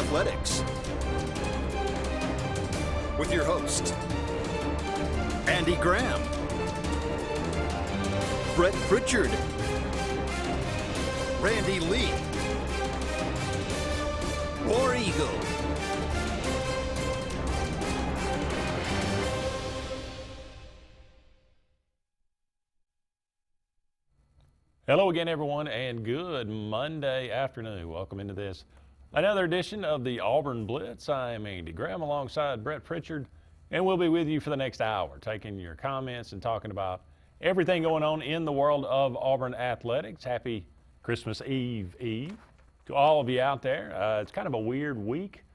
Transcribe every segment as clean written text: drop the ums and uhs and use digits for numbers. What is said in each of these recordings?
Athletics. With your host, Andy Graham, Brett Pritchard, Randy Lee, War Eagle. Hello again, everyone, and good Monday afternoon. Welcome into this another edition of the Auburn Blitz. I am Andy Graham alongside Brett Pritchard, and we'll be with you for the next hour, taking your comments and talking about everything going on in the world of Auburn athletics. Happy Christmas Eve to all of you out there. It's kind of a weird week,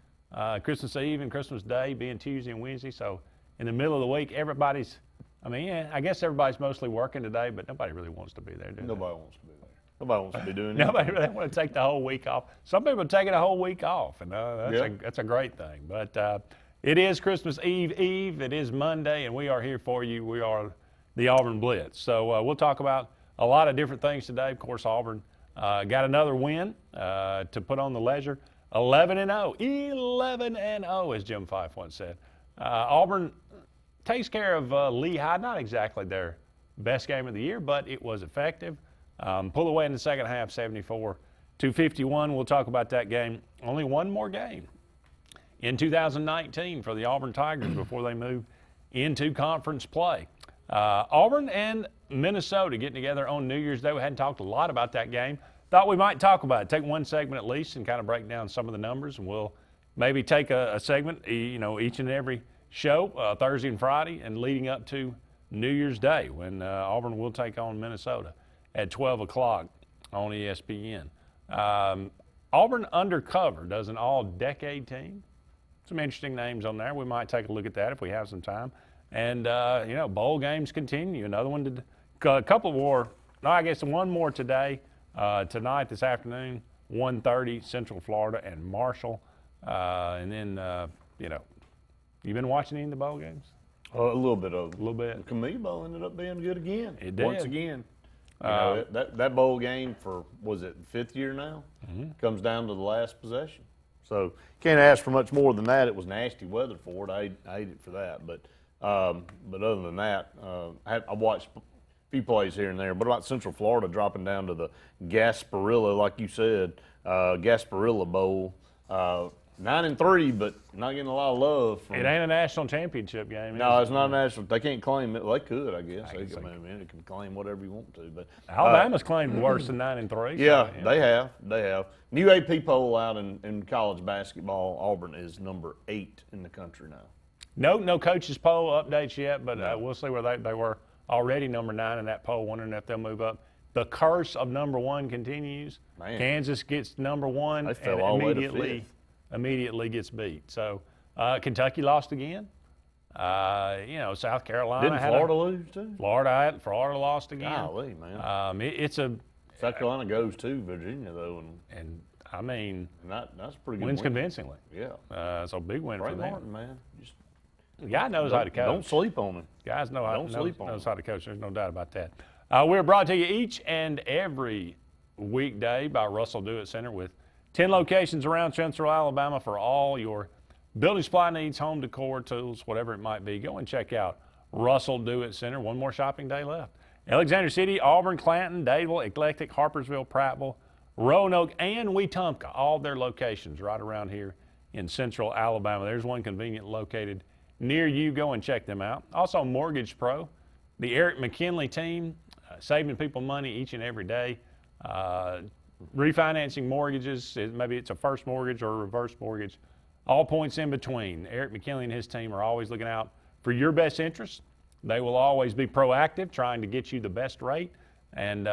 Christmas Eve and Christmas Day being Tuesday and Wednesday, so in the middle of the week, I guess everybody's mostly working today, but nobody really wants to be there, do they? Nobody wants to be there. Nobody wants to be doing anything. Nobody really wants to take the whole week off. Some people are taking a whole week off, and that's a great thing. But it is Christmas Eve. It is Monday, and we are here for you. We are the Auburn Blitz. So we'll talk about a lot of different things today. Of course, Auburn got another win to put on the ledger. 11-0. 11-0, as Jim Fife once said. Auburn takes care of Lehigh, not exactly their best game of the year, but it was effective. Pulled away in the second half, 74-51. We'll talk about that game. Only one more game in 2019 for the Auburn Tigers before they move into conference play. Auburn and Minnesota getting together on New Year's Day. We hadn't talked a lot about that game. Thought we might talk about it. Take one segment at least and kind of break down some of the numbers, and we'll maybe take a segment, each and every show, Thursday and Friday, and leading up to New Year's Day when Auburn will take on Minnesota at 12 o'clock on ESPN. Auburn Undercover does an all-decade team. Some interesting names on there. We might take a look at that if we have some time. And, bowl games continue. Another one, one more today, tonight, this afternoon, 1:30, Central Florida and Marshall. You been watching any of the bowl games? A little bit of them. A little bit. The Camille Bowl ended up being good again. It did. Once again. That bowl game for, was it the fifth year now? Mm-hmm. Comes down to the last possession. So can't ask for much more than that. It was nasty weather for it. I hate it for that. But other than that, I watched a few plays here and there. But about Central Florida dropping down to the Gasparilla, like you said, Gasparilla Bowl. 9-3, but not getting a lot of love. It ain't a national championship game. No, it's not a national. They can't claim it. Well, they could, I guess. They can claim whatever you want to. But Alabama's claimed worse than 9-3. Yeah, they have. New AP poll out in college basketball. Auburn is number 8 in the country now. No coaches poll updates yet, but we'll see where they were already number 9 in that poll. Wondering if they'll move up. The curse of number 1 continues. Man. Kansas gets number 1 they fell all the way to 5th. Immediately gets beat. So Kentucky lost again. South Carolina. Didn't Florida lose too? Florida lost again. Golly, man. South Carolina goes to Virginia though, and that's pretty good. Wins convincingly. Yeah. So big win for them. Martin, man. The guy knows how to coach. Don't sleep on him. Guys knows how to coach. There's no doubt about that. We're brought to you each and every weekday by Russell Dewitt Center with 10 locations around Central Alabama for all your building supply needs, home decor, tools, whatever it might be. Go and check out Russell Dewitt Center. One more shopping day left. Alexander City, Auburn, Clanton, Dadeville, Eclectic, Harpersville, Prattville, Roanoke, and Wetumpka. All their locations right around here in Central Alabama. There's one convenient located near you. Go and check them out. Also, Mortgage Pro, the Eric McKinley team, saving people money each and every day. Refinancing mortgages, maybe it's a first mortgage or a reverse mortgage, all points in between. Eric McKinley and his team are always looking out for your best interests. They will always be proactive, trying to get you the best rate, and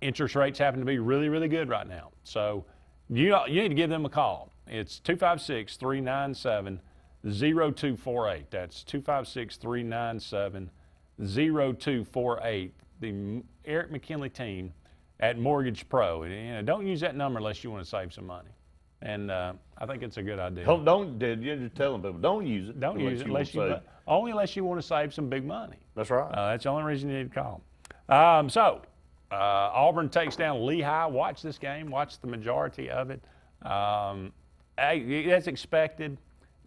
interest rates happen to be really, really good right now. So you need to give them a call. It's 256-397-0248. That's 256-397-0248. The Eric McKinley team at Mortgage Pro. And don't use that number unless you want to save some money. And I think it's a good idea. You're just telling people, don't use it. Don't use it only unless you want to save some big money. That's right. That's the only reason you need to call them. Auburn takes down Lehigh. Watch this game. Watch the majority of it. hey, that's expected.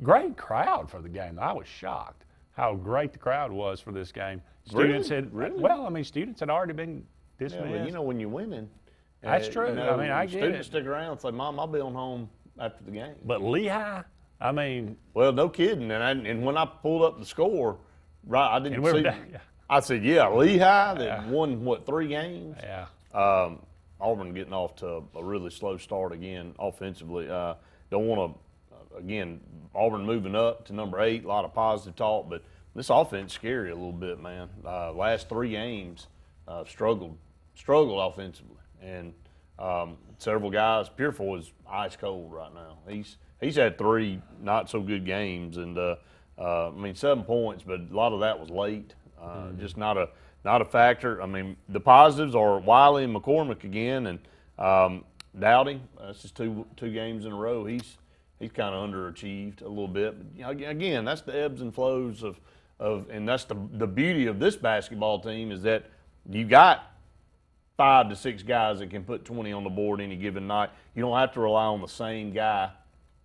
Great crowd for the game. I was shocked how great the crowd was for this game. Students Really? Well, I mean, students had already been dismissed. Yeah, well, you know, when you're winning. That's true. You know, I mean, I get students it. stick around and say, Mom, I'll be on home after the game. But Lehigh, I mean. Well, no kidding. And when I pulled up the score, right, I didn't see. Yeah. I said, yeah, Lehigh that won, what, 3 games? Yeah. Auburn getting off to a really slow start again offensively. Don't want to, again, Auburn moving up to number 8, a lot of positive talk, but this offense scary a little bit, man. Last 3 games, struggled offensively. And several guys, Purefoy is ice cold right now. He's had 3 not so good games, and I mean 7 points, but a lot of that was late. Just not a factor. I mean, the positives are Wiley and McCormick again, and Dowdy. That's just two games in a row. He's kind of underachieved a little bit. But, you know, again, that's the ebbs and flows of and that's the beauty of this basketball team is that you got 5 to 6 guys that can put 20 on the board any given night. You don't have to rely on the same guy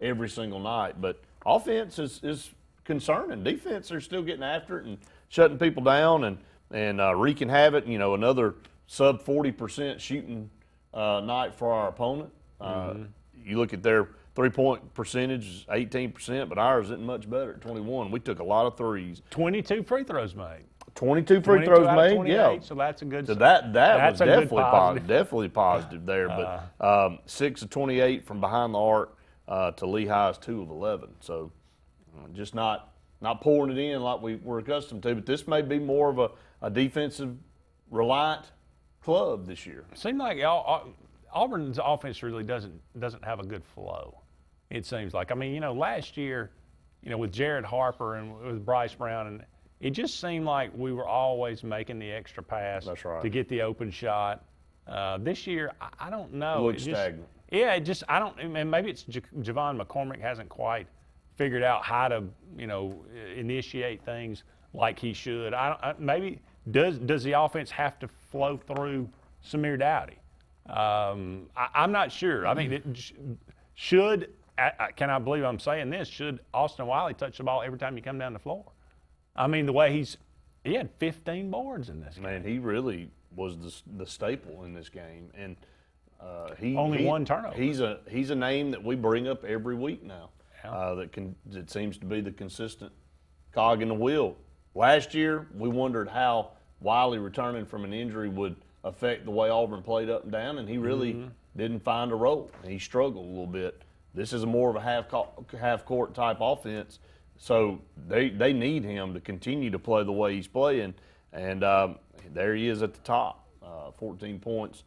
every single night. But offense is concerning. Defense, they're still getting after it and shutting people down and wreaking havoc. You know, another sub 40% shooting night for our opponent. You look at their 3-point percentage is 18%, but ours isn't much better at 21. We took a lot of threes. 22 free throws made. 22 free throws made, yeah. So that's a good. So that was definitely positive. definitely positive there. But 6 of 28 from behind the arc to Lehigh's 2 of 11. So just not pouring it in like we were accustomed to. But this may be more of a defensive reliant club this year. It seemed like Auburn's offense really doesn't have a good flow. It seems like. I mean, you know, last year, you know, with Jared Harper and with Bryce Brown, and it just seemed like we were always making the extra pass to get the open shot. This year, I don't know. Looks stagnant. Yeah, I don't. And maybe it's Javon McCormick hasn't quite figured out how to, you know, initiate things like he should. Maybe does the offense have to flow through Samir Dowdy? I'm not sure. I mean, can I believe I'm saying this? Should Austin Wiley touch the ball every time you come down the floor? I mean, the way he had 15 boards in this game. Man, he really was the staple in this game, and only 1 turnover. He's a name that we bring up every week now. That seems to be the consistent cog in the wheel. Last year, we wondered how Wiley returning from an injury would affect the way Auburn played up and down, and he really didn't find a role. He struggled a little bit. This is more of a half-court type offense, so they need him to continue to play the way he's playing, and there he is at the top, 14 points,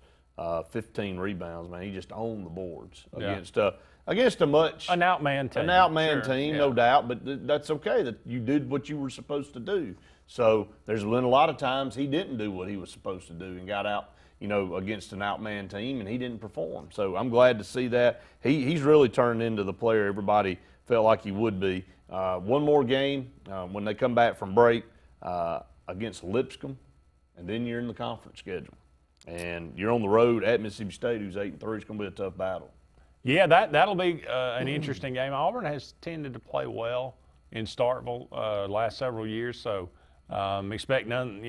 15 rebounds. Man, he just owned the boards against a an outman team. An outman team, no doubt, but that's okay that you did what you were supposed to do. So there's been a lot of times he didn't do what he was supposed to do and got out, you know, against an outman team, and he didn't perform. So I'm glad to see that. He's really turned into the player everybody felt like he would be. One more game when they come back from break against Lipscomb, and then you're in the conference schedule. And you're on the road at Mississippi State, who's 8-3. It's going to be a tough battle. Yeah, that'll be an interesting game. Auburn has tended to play well in Starkville last several years, so expect nothing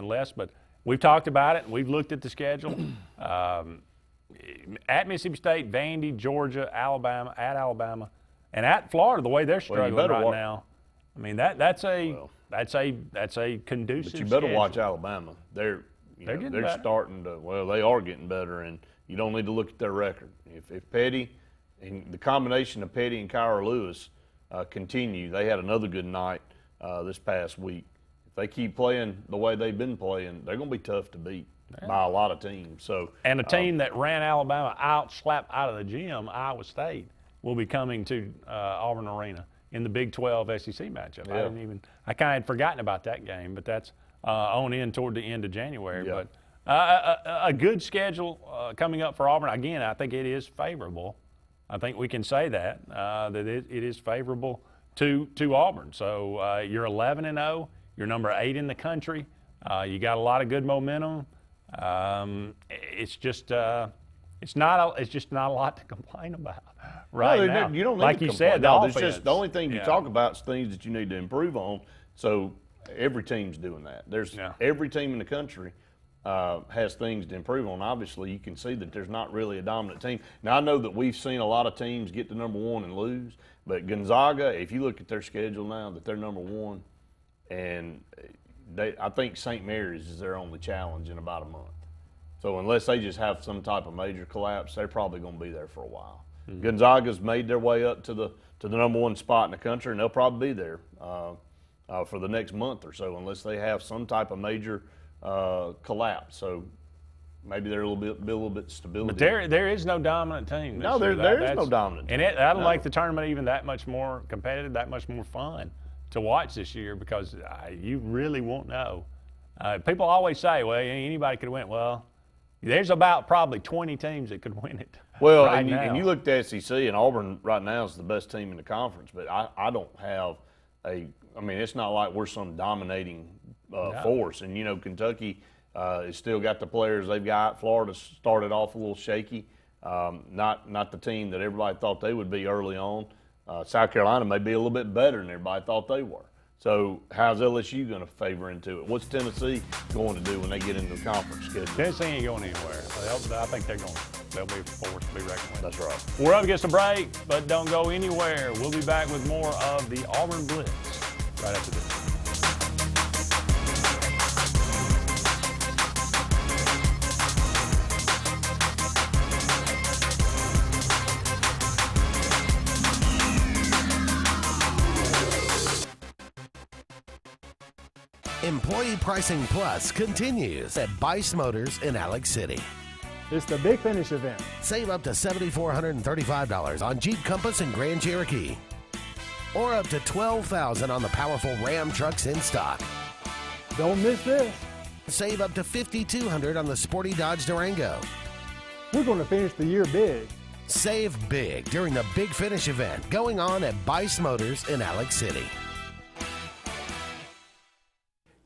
less. But we've talked about it, and we've looked at the schedule. At Mississippi State, Vandy, Georgia, Alabama, and at Florida. The way they're struggling right now, I mean that's a conducive. But you better schedule. watch Alabama. They're starting to. Well, they are getting better, and you don't need to look at their record. If Petty and the combination of Petty and Kyra Lewis continue, they had another good night this past week. If they keep playing the way they've been playing, they're going to be tough to beat by a lot of teams. So and a team that ran Alabama slapped out of the gym, Iowa State, will be coming to Auburn Arena in the Big 12 SEC matchup. Yeah. I kind of had forgotten about that game, but that's on in toward the end of January. Yeah. But a good schedule coming up for Auburn. Again, I think it is favorable. I think we can say that it is favorable to Auburn. So you're 11-0. You're number 8 in the country. You got a lot of good momentum. It's just not a lot to complain about right No, now. you don't need like to you complain. said, no, the it's offense. just the only thing you Yeah. talk about is things that you need to improve on. So every team's doing that. Every team in the country has things to improve on. Obviously, you can see that there's not really a dominant team. Now, I know that we've seen a lot of teams get to number one and lose, but Gonzaga, if you look at their schedule now, that they're number one, and I think St. Mary's is their only challenge in about a month. So unless they just have some type of major collapse, they're probably going to be there for a while. Mm-hmm. Gonzaga's made their way up to the number one spot in the country, and they'll probably be there for the next month or so, unless they have some type of major collapse. So maybe they're a little bit stability. But there is no dominant team. No, there is no dominant team. And that'll make the tournament even that much more competitive, that much more fun to watch this year, because you really won't know. People always say, well, anybody could win. Well, there's about probably 20 teams that could win it. Well, right and now. you look at SEC, and Auburn right now is the best team in the conference, but I don't have it's not like we're some dominating force. And, Kentucky has still got the players they've got. Florida started off a little shaky, not the team that everybody thought they would be early on. South Carolina may be a little bit better than everybody thought they were. So how's LSU going to favor into it? What's Tennessee going to do when they get into the conference schedule? Tennessee ain't going anywhere. I think they'll be forced to be reckoned with. That's right. We're up against a break, but don't go anywhere. We'll be back with more of the Auburn Blitz right after this. Employee Pricing Plus continues at Bice Motors in Alex City. It's the Big Finish event. Save up to $7,435 on Jeep Compass and Grand Cherokee, or up to $12,000 on the powerful Ram trucks in stock. Don't miss this. Save up to $5,200 on the sporty Dodge Durango. We're going to finish the year big. Save big during the Big Finish event going on at Bice Motors in Alex City.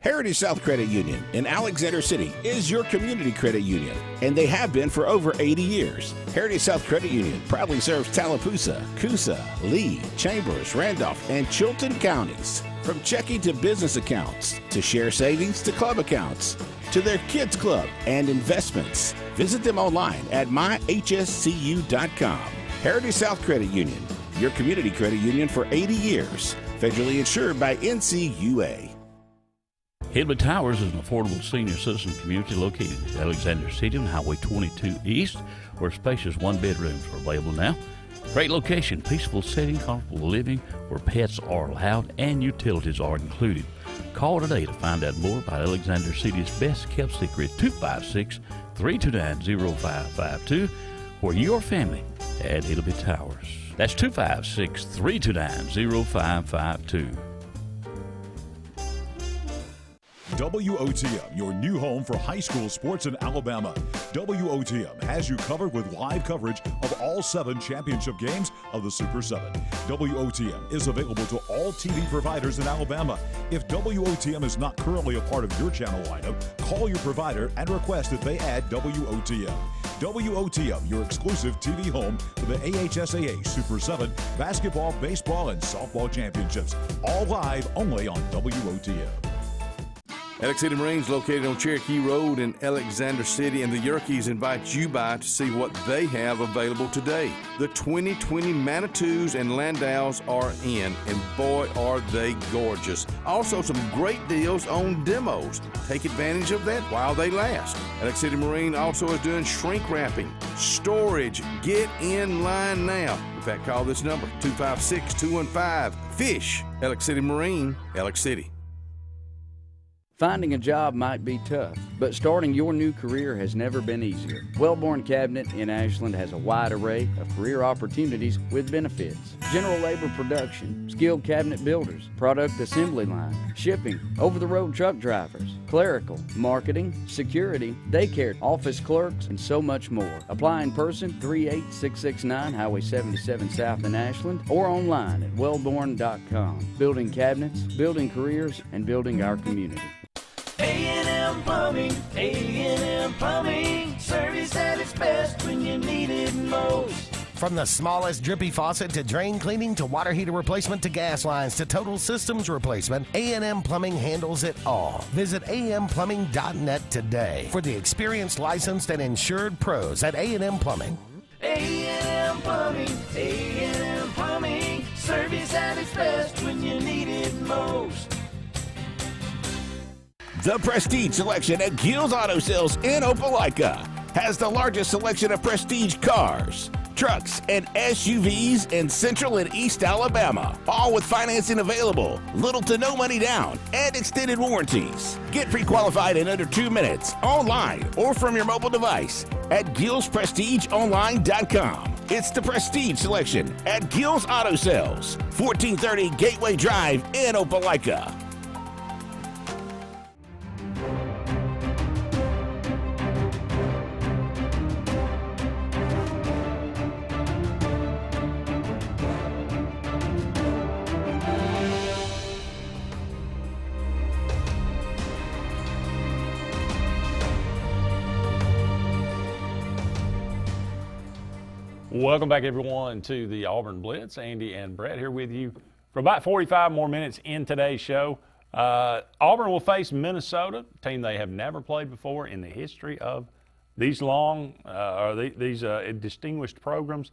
Heritage South Credit Union in Alexander City is your community credit union, and they have been for over 80 years. Heritage South Credit Union proudly serves Tallapoosa, Coosa, Lee, Chambers, Randolph, and Chilton counties. From checking to business accounts, to share savings to club accounts, to their kids club and investments. Visit them online at myhscu.com. Heritage South Credit Union, your community credit union for 80 years. Federally insured by NCUA. Hillby Towers is an affordable senior citizen community located in Alexander City on Highway 22 East, where spacious one-bedrooms are available now. Great location, peaceful setting, comfortable living, where pets are allowed and utilities are included. Call today to find out more about Alexander City's best-kept secret, 256-329-0552, where your family at Hillby Towers. That's 256-329-0552. WOTM, your new home for high school sports in Alabama. WOTM has you covered with live coverage of all 7 championship games of the Super 7. WOTM is available to all TV providers in Alabama. If WOTM is not currently a part of your channel lineup, call your provider and request that they add WOTM. WOTM, your exclusive TV home for the AHSAA Super 7 basketball, baseball, and softball championships. All live only on WOTM. Alex City Marines, located on Cherokee Road in Alexander City, and the Yerkes invite you by to see what they have available today. The 2020 Manitous and Landaus are in, and boy, are they gorgeous. Also, some great deals on demos. Take advantage of that while they last. Alex City Marine also is doing shrink wrapping, storage. Get in line now. In fact, call this number, 256-215-FISH. Alex City Marine, Alex City. Finding a job might be tough, but starting your new career has never been easier. Wellborn Cabinet in Ashland has a wide array of career opportunities with benefits. General labor production, skilled cabinet builders, product assembly line, shipping, over-the-road truck drivers, clerical, marketing, security, daycare, office clerks, and so much more. Apply in person, 38669 Highway 77 South in Ashland, or online at wellborn.com. Building cabinets, building careers, and building our community. A&M Plumbing, A&M Plumbing, service at its best when you need it most. From the smallest drippy faucet to drain cleaning to water heater replacement to gas lines to total systems replacement, A&M Plumbing handles it all. Visit amplumbing.net today for the experienced, licensed, and insured pros at A&M Plumbing. A&M Plumbing, A&M Plumbing, service at its best when you need it most. The Prestige Selection at Gill's Auto Sales in Opelika has the largest selection of prestige cars, trucks, and SUVs in Central and East Alabama, all with financing available, little to no money down, and extended warranties. Get pre-qualified in under 2 minutes, online or from your mobile device at GillsPrestigeOnline.com. It's the Prestige Selection at Gill's Auto Sales, 1430 Gateway Drive in Opelika. Welcome back, everyone, to the Auburn Blitz. Andy and Brett here with you for about 45 more minutes in today's show. Auburn will face Minnesota, a team they have never played before in the history of these distinguished programs.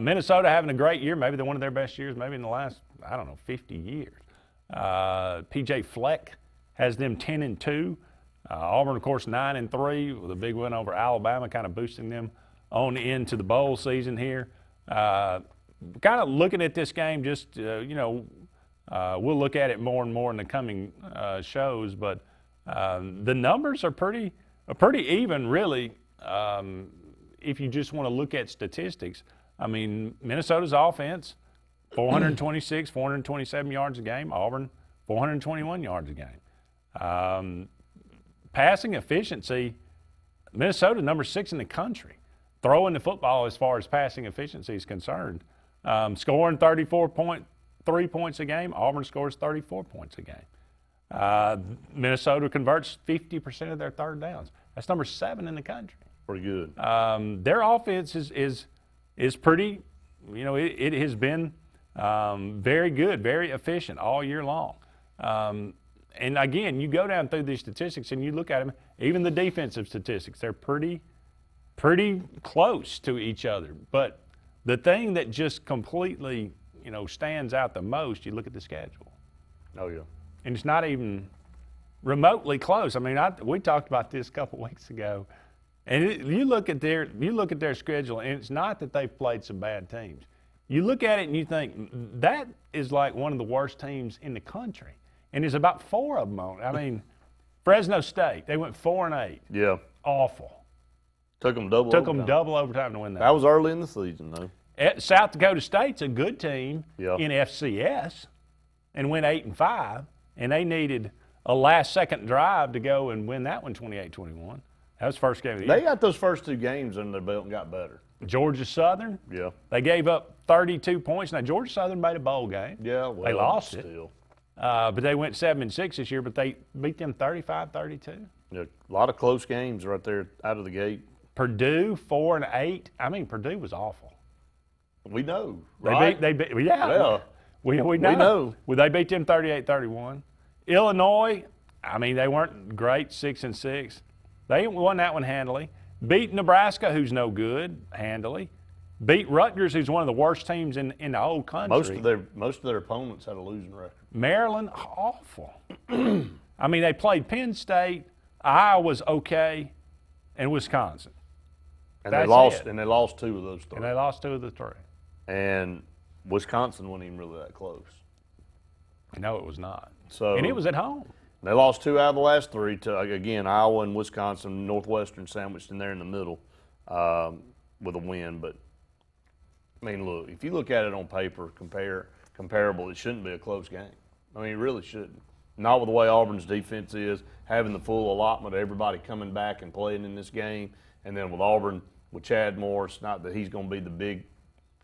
Minnesota having a great year, maybe one of their best years, maybe in the last, 50 years. P.J. Fleck has them 10-2. Auburn, of course, 9-3 with a big win over Alabama, kind of boosting them on into the bowl season here. Kind of looking at this game, just, we'll look at it more and more in the coming shows, but the numbers are pretty even, really, if you just want to look at statistics. I mean, Minnesota's offense, 426, 427 yards a game. Auburn, 421 yards a game. Passing efficiency, Minnesota number 6 in the country. Throwing the football as far as passing efficiency is concerned. Scoring 34.3 points a game. Auburn scores 34 points a game. Minnesota converts 50% of their third downs. That's number 7 in the country. Pretty good. Their offense is pretty, it has been very good, very efficient all year long. And again, you go down through these statistics and you look at them, even the defensive statistics, they're pretty close to each other. But the thing that just completely, stands out the most, you look at the schedule. Oh, yeah. And it's not even remotely close. I mean, we talked about this a couple weeks ago. And you look at their schedule, and it's not that they've played some bad teams. You look at it and you think, that is like one of the worst teams in the country. And there's about 4 of them on it. I mean, Fresno State, they went 4-8. Yeah. Awful. Took them double overtime to win that. That was early in the season, though. South Dakota State's a good team in FCS and went 8-5, and they needed a last-second drive to go and win that one 28-21. That was the first game of the year. They got those first 2 games under their belt and got better. Georgia Southern, they gave up 32 points. Now, Georgia Southern made a bowl game. Yeah, well, they lost still. But they went 7-6 this year, but they beat them 35-32. Yeah, a lot of close games right there out of the gate. Purdue 4-8. I mean, Purdue was awful. We know. We know. We know. Well, they beat them 38-31. Illinois, I mean, they weren't great, 6-6. They won that one handily. Beat Nebraska, who's no good, handily. Beat Rutgers, who's one of the worst teams in the whole country. Most of their opponents had a losing record. Maryland, awful. I mean, they played Penn State, Iowa's okay, and Wisconsin. And they lost 2 of those 3. And they lost 2 of the 3. And Wisconsin wasn't even really that close. No, it was not. And it was at home. They lost 2 out of the last 3 to, again, Iowa and Wisconsin, Northwestern sandwiched in there in the middle with a win. But, I mean, look, if you look at it on paper, comparable, it shouldn't be a close game. I mean, it really shouldn't. Not with the way Auburn's defense is, having the full allotment of everybody coming back and playing in this game. And then with Auburn, with Chad Morris, not that he's going to be the big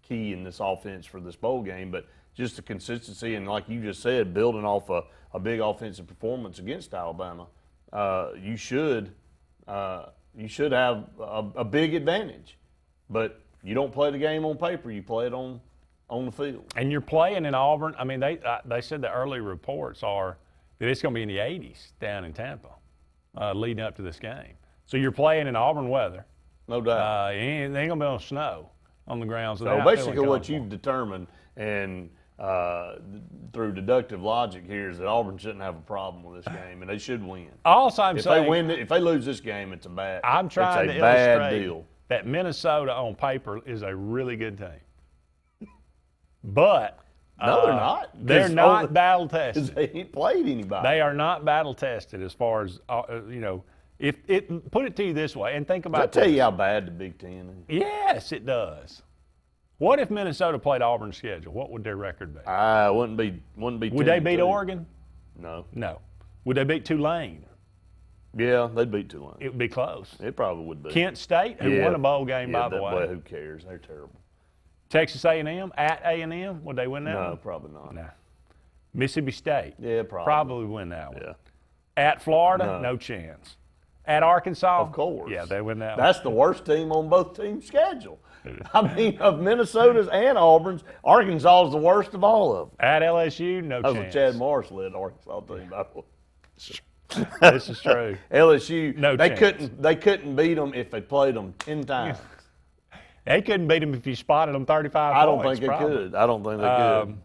key in this offense for this bowl game, but just the consistency and, like you just said, building off a big offensive performance against Alabama, you should have a big advantage. But You don't play the game on paper. You play it on the field. And you're playing in Auburn. I mean, they said the early reports are that it's going to be in the 80s down in Tampa leading up to this game. So you're playing in Auburn weather. No doubt. They ain't going to be on snow on the grounds. So basically what you've determined and through deductive logic here is that Auburn shouldn't have a problem with this game, and they should win. Also, I'm saying if they lose this game, it's a bad. I'm trying to bad illustrate deal. that Minnesota on paper is a really good team, but no, they're not. They're not battle tested. They ain't played anybody. They are not battle tested as far as If it put it to you this way, and think about. Does that tell you how bad the Big Ten is? Yes, it does. What if Minnesota played Auburn's schedule? What would their record be? Wouldn't be. Would they beat Oregon? No. No. Would they beat Tulane? Yeah, they'd beat Tulane. It would be close. It probably would be. Kent State, who won a bowl game, by the way. Well, who cares? They're terrible. Texas A&M, at A&M, would they win that one? No, probably not. No. Mississippi State. Yeah, probably. Probably win that one. Yeah. At Florida, no chance. At Arkansas? Of course. Yeah, they win that one. That's the worst team on both teams' schedule. I mean, of Minnesota's and Auburn's, Arkansas is the worst of all of them. At LSU, no chance. That was Chad Morris led Arkansas team, by the way. This is true. LSU, no they chance. They couldn't beat them if they played them 10 times. They couldn't beat them if you spotted them 35 I don't points. think they could. I don't think they could.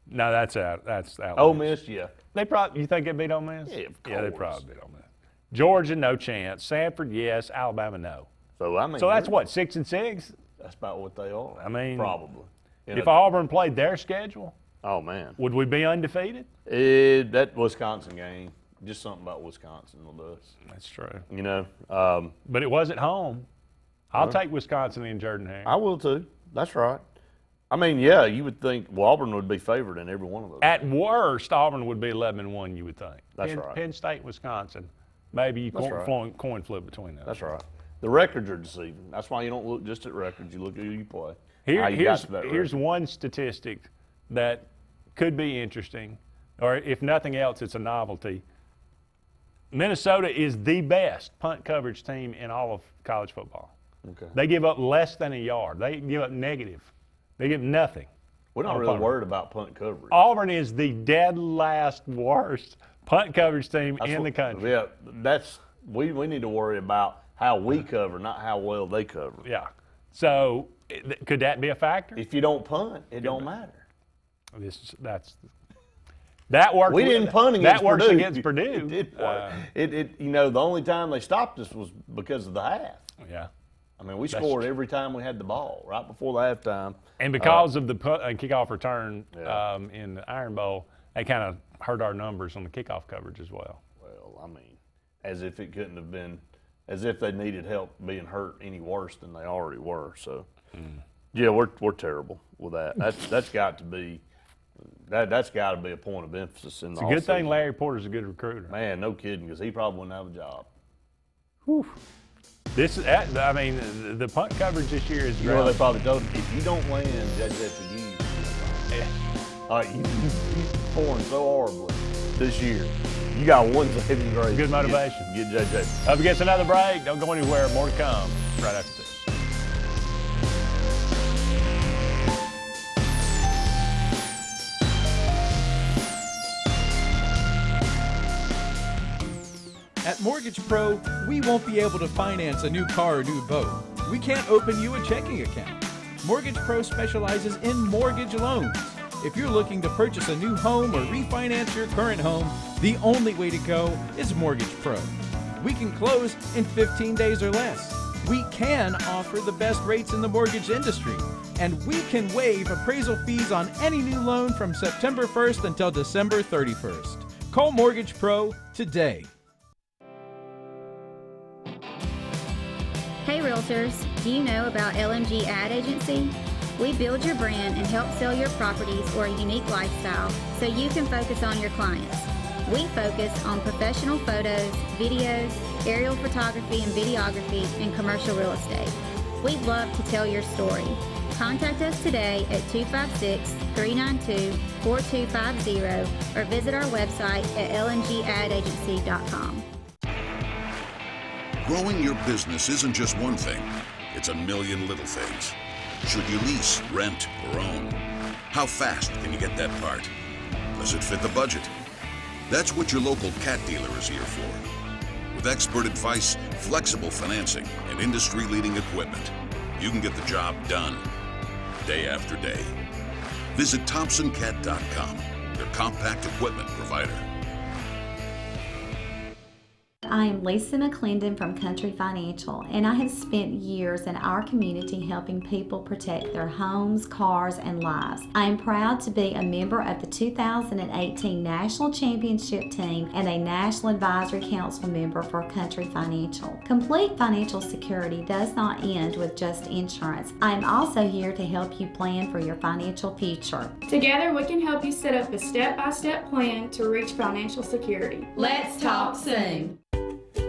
No, that's out. That's out. Ole Miss, yeah. They probably. You think they beat Ole Miss? Yeah, of course. Yeah, they probably beat Ole Miss. Georgia, no chance. Sanford, yes. Alabama, no. So I mean. So that's what, 6 and 6? That's about what they are. I mean, probably. If Auburn played their schedule, oh man, would we be undefeated? That Wisconsin game, just something about Wisconsin will us. That's true. You know, but it was at home. I'll take Wisconsin in Jordan-Hare. I will too. That's right. I mean, yeah, you would think Auburn would be favored in every one of those. At worst, Auburn would be 11-1. You would think. That's right. Penn State, Wisconsin. Maybe you coin flip between those. That's right. The records are deceiving. That's why you don't look just at records. You look at who you play. Here's one statistic that could be interesting, or if nothing else, it's a novelty. Minnesota is the best punt coverage team in all of college football. Okay. They give up less than a yard. They give up negative. They give nothing. We're not really worried about punt coverage. Auburn is the dead last worst punt coverage team in the country. Yeah, we need to worry about how we cover, not how well they cover. Yeah. So could that be a factor? If you don't punt, it don't matter. That worked. We didn't punt against That works Purdue. against Purdue. It did work. The only time they stopped us was because of the half. Yeah. I mean, we scored every time we had the ball, right before the halftime. And because of the kickoff return in the Iron Bowl, that kind of hurt our numbers on the kickoff coverage as well. Well, I mean, as if it couldn't have been, as if they needed help being hurt any worse than they already were. So, yeah, we're terrible with that. That's got to be a point of emphasis in the It's a good thing Larry Porter's a good recruiter. Man, no kidding, because he probably wouldn't have a job. Whew. The punt coverage this year is. You know what they probably told him? If you don't land, that's for you. You're performing so horribly this year. You got one saving grace. Good motivation. Get JJ. Up against another break. Don't go anywhere. More to come right after this. At Mortgage Pro, we won't be able to finance a new car or new boat. We can't open you a checking account. Mortgage Pro specializes in mortgage loans. If you're looking to purchase a new home or refinance your current home, the only way to go is Mortgage Pro. We can close in 15 days or less. We can offer the best rates in the mortgage industry. And we can waive appraisal fees on any new loan from September 1st until December 31st. Call Mortgage Pro today. Hey Realtors, do you know about LMG Ad Agency? We build your brand and help sell your properties or a unique lifestyle so you can focus on your clients. We focus on professional photos, videos, aerial photography and videography, and commercial real estate. We'd love to tell your story. Contact us today at 256-392-4250 or visit our website at lmgadagency.com. Growing your business isn't just one thing, it's a million little things. Should you lease, rent, or own? How fast can you get that part? Does it fit the budget? That's what your local Cat dealer is here for. With expert advice, flexible financing, and industry-leading equipment, you can get the job done day after day. Visit ThompsonCat.com, your compact equipment provider. I am Lisa McClendon from Country Financial, and I have spent years in our community helping people protect their homes, cars, and lives. I am proud to be a member of the 2018 National Championship Team and a National Advisory Council member for Country Financial. Complete financial security does not end with just insurance. I am also here to help you plan for your financial future. Together, we can help you set up a step-by-step plan to reach financial security. Let's talk soon.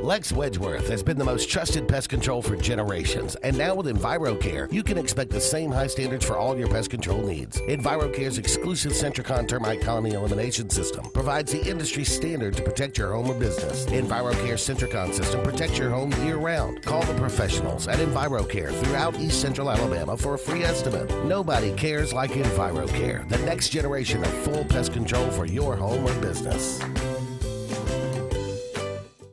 Lex Wedgeworth has been the most trusted pest control for generations, and now with EnviroCare, you can expect the same high standards for all your pest control needs. EnviroCare's exclusive Centricon termite colony elimination system provides the industry standard to protect your home or business. EnviroCare's Centricon system protects your home year-round. Call the professionals at EnviroCare throughout East Central Alabama for a free estimate. Nobody cares like EnviroCare, the next generation of full pest control for your home or business.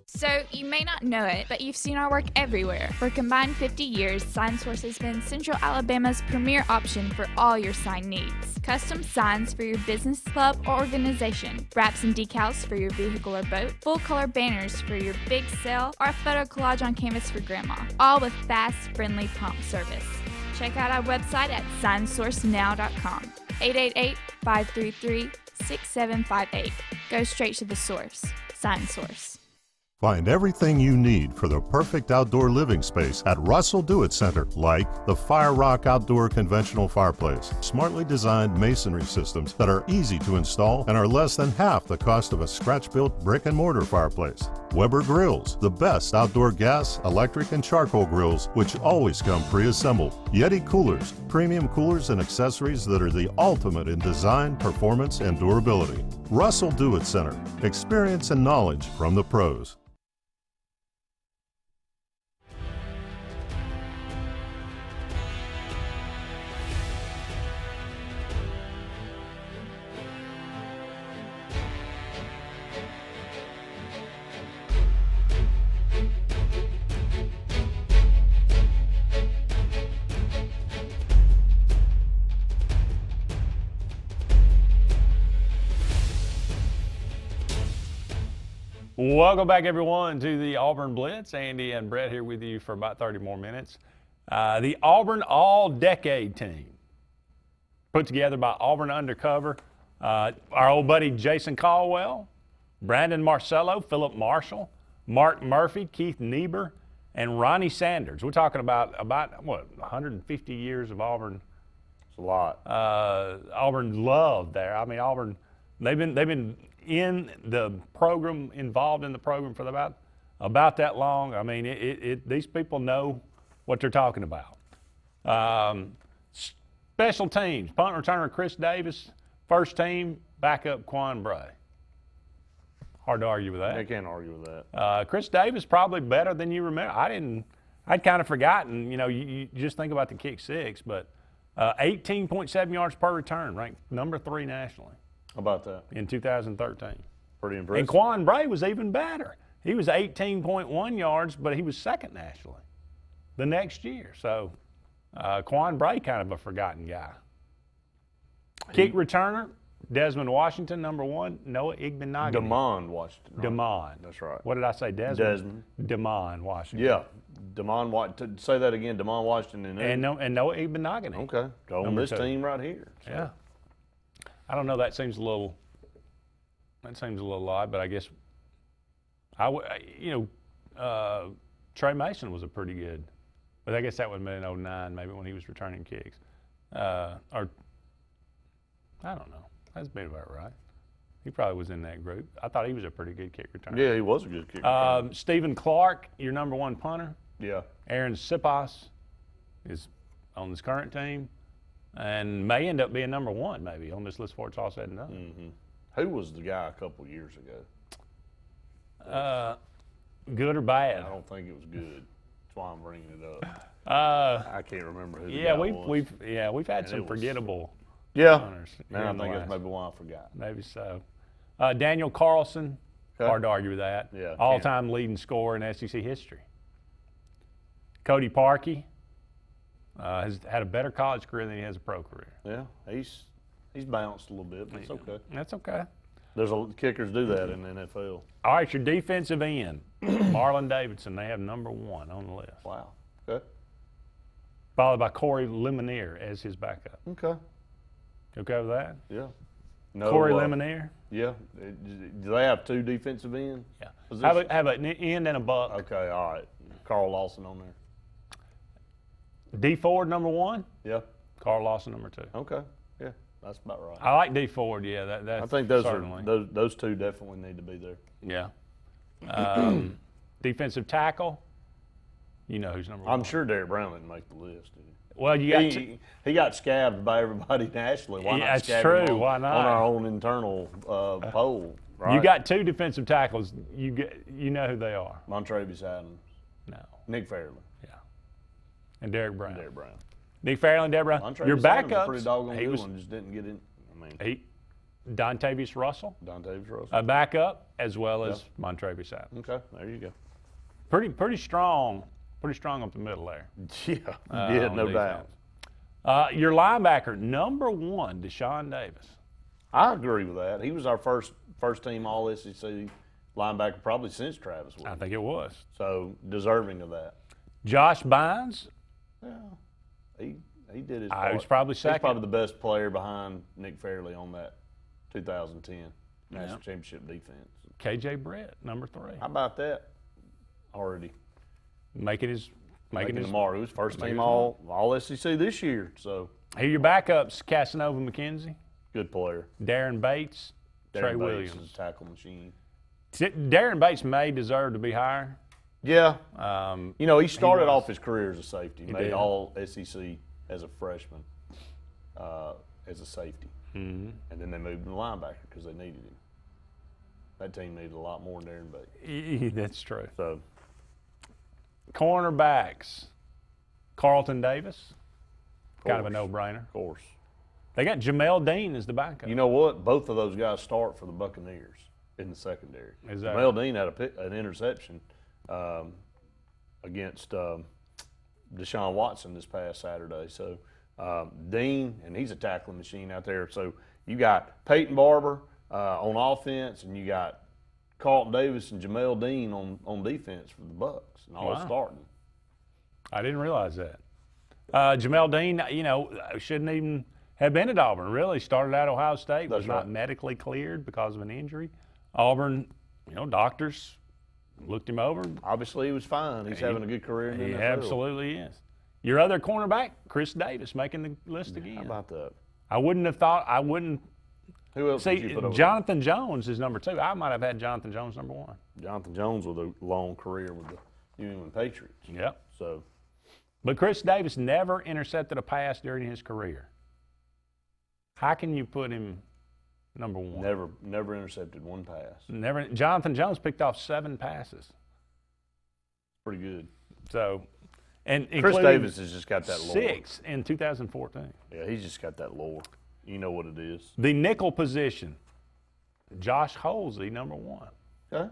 So, you may not know it, but you've seen our work everywhere. For a combined 50 years, SignSource has been Central Alabama's premier option for all your sign needs. Custom signs for your business, club, or organization. Wraps and decals for your vehicle or boat. Full-color banners for your big sale, or a photo collage on canvas for grandma. All with fast, friendly, prompt service. Check out our website at signsourcenow.com. 888-533-6758. Go straight to the source. SignSource. Find everything you need for the perfect outdoor living space at Russell Do-It Center, like the Fire Rock Outdoor Conventional Fireplace. Smartly designed masonry systems that are easy to install and are less than half the cost of a scratch-built brick and mortar fireplace. Weber Grills, the best outdoor gas, electric, and charcoal grills, which always come pre-assembled. Yeti Coolers, premium coolers and accessories that are the ultimate in design, performance, and durability. Russell Do-It Center, experience and knowledge from the pros. Welcome back, everyone, to the Auburn Blitz. Andy and Brett here with you for about 30 more minutes. The Auburn All-Decade Team, put together by Auburn Undercover. Our old buddy Jason Caldwell, Brandon Marcello, Philip Marshall, Mark Murphy, Keith Niebuhr, and Ronnie Sanders. We're talking about what, 150 years of Auburn. It's a lot. Auburn love there. I mean, Auburn, they've been in the program, involved in the program for about that long. I mean, these people know what they're talking about. Special teams, punt returner Chris Davis, first team, backup Quan Bray. Hard to argue with that. I can't argue with that. Chris Davis probably better than you remember. I'd kind of forgotten, you just think about the kick six, but 18.7 yards per return, ranked number 3 nationally. How about that? In 2013. Pretty impressive. And Quan Bray was even better. He was 18.1 yards, but he was second nationally the next year. So Quan Bray, kind of a forgotten guy. Kick returner, Desmond Washington, number 1. Noah Igbenogany. Demond Washington. Right? Demond. That's right. What did I say, Desmond? Demond Washington. Yeah. Demond Washington. Say that again, Demond Washington. And Noah Igbenogany. Okay. Go on this 2. Team right here. So. Yeah. I don't know. That seems a little odd, but I guess Trey Mason was a pretty good, but I guess that would have been in 09, maybe when he was returning kicks, or I don't know. That's about right. He probably was in that group. I thought he was a pretty good kick returner. Yeah, he was a good kick returner. Stephen Clark, your number 1 punter. Yeah. Aaron Sipas is on this current team. And may end up being number 1 maybe on this list before it's all said and done. Mm-hmm. Who was the guy a couple years ago? Good or bad? I don't think it was good. That's why I'm bringing it up. I can't remember who. Yeah, the guy was. we've had And some forgettable. Yeah, runners man, I here in the think that's last- maybe why I forgot. Maybe so. Daniel Carlson, Okay. hard to argue with that. Yeah, All-time leading scorer in SEC history. Cody Parkey has had a better college career than he has a pro career. Yeah, he's bounced a little bit, but it's okay. That's okay. Kickers do that in the NFL. All right, your defensive end, Marlon Davidson. They have number 1 on the list. Wow. Okay. Followed by Corey Lemonier as his backup. Okay. Okay with that? Yeah. Corey Lemonier? Yeah. Do they have 2 defensive ends? Yeah. Have an end and a buck. Okay, all right. Carl Lawson on there. D Ford, number 1. Yeah. Carl Lawson, number 2. Okay. Yeah, that's about right. I like D Ford. Yeah, that's I think those certainly. those 2 definitely need to be there. Yeah. Defensive tackle. You know who's number 1. I'm sure Derek Brown didn't make the list. Did he? Well, you got he got scabbed by everybody nationally. Why not that's scab true. him Why not? on our own internal poll? Right? You got 2 defensive tackles. You know who they are. Montravius Adams. No. Nick Fairley. Yeah. And Derek Brown. Derek Brown. Nick Fairley and Derek Brown. Montravius Your Adams backups. a pretty doggone good one. Just didn't get in. Dontavius Russell. Dontavius Russell. A backup as well as Montravius Adams. Okay, there you go. Pretty strong. Pretty strong up the middle there. Yeah, no doubt. Your linebacker, number 1, Deshaun Davis. I agree with that. He was our first team All SEC linebacker probably since Travis Williams. I think it was. So deserving of that. Josh Bynes. Yeah, he did his He part. was probably second. He's probably the best player behind Nick Fairley on that 2010 National Championship defense. KJ Brett, number 3. How about that? Already making his mark. He was first team all SEC this year. So here are your backups: Casanova McKenzie, good player. Darren Bates, Trey Bates Williams. is a tackle machine. Darren Bates may deserve to be higher. Yeah. He started was. off his career as a safety. He made did. all SEC as a freshman, as a safety. Mm-hmm. And then they moved him to linebacker because they needed him. That team needed a lot more than Darren Bates. That's true. So, cornerbacks, Carlton Davis, kind of a course. no-brainer. Of course. They got Jamel Dean as the backup. You know what? Both of those guys start for the Buccaneers in the secondary. Is that Jamel Dean had an interception against Deshaun Watson this past Saturday. So Dean, and he's a tackling machine out there. So you got Peyton Barber on offense, and you got Carlton Davis and Jamel Dean on defense for the Bucs, and all starting. I didn't realize that. Jamel Dean, shouldn't even have been at Auburn. Really started out Ohio State, was not medically cleared because of an injury. Auburn, doctors looked him over. Obviously, he was fine. He's having a good career in the NFL. He absolutely is. Your other cornerback, Chris Davis, making the list again. How about that? I wouldn't have thought. I wouldn't. Who else did you See, put over Jonathan Jones is number 2. I might have had Jonathan Jones number 1. Jonathan Jones with a long career with the New England Patriots. Yep. So, but Chris Davis never intercepted a pass during his career. How can you put him number 1? Never intercepted one pass. Never. Jonathan Jones picked off 7 passes. Pretty good. So, and Chris Davis has just got that lore. 6 in 2014. Yeah, he's just got that lore. You know what it is. The nickel position, Josh Holsey, number 1. Okay.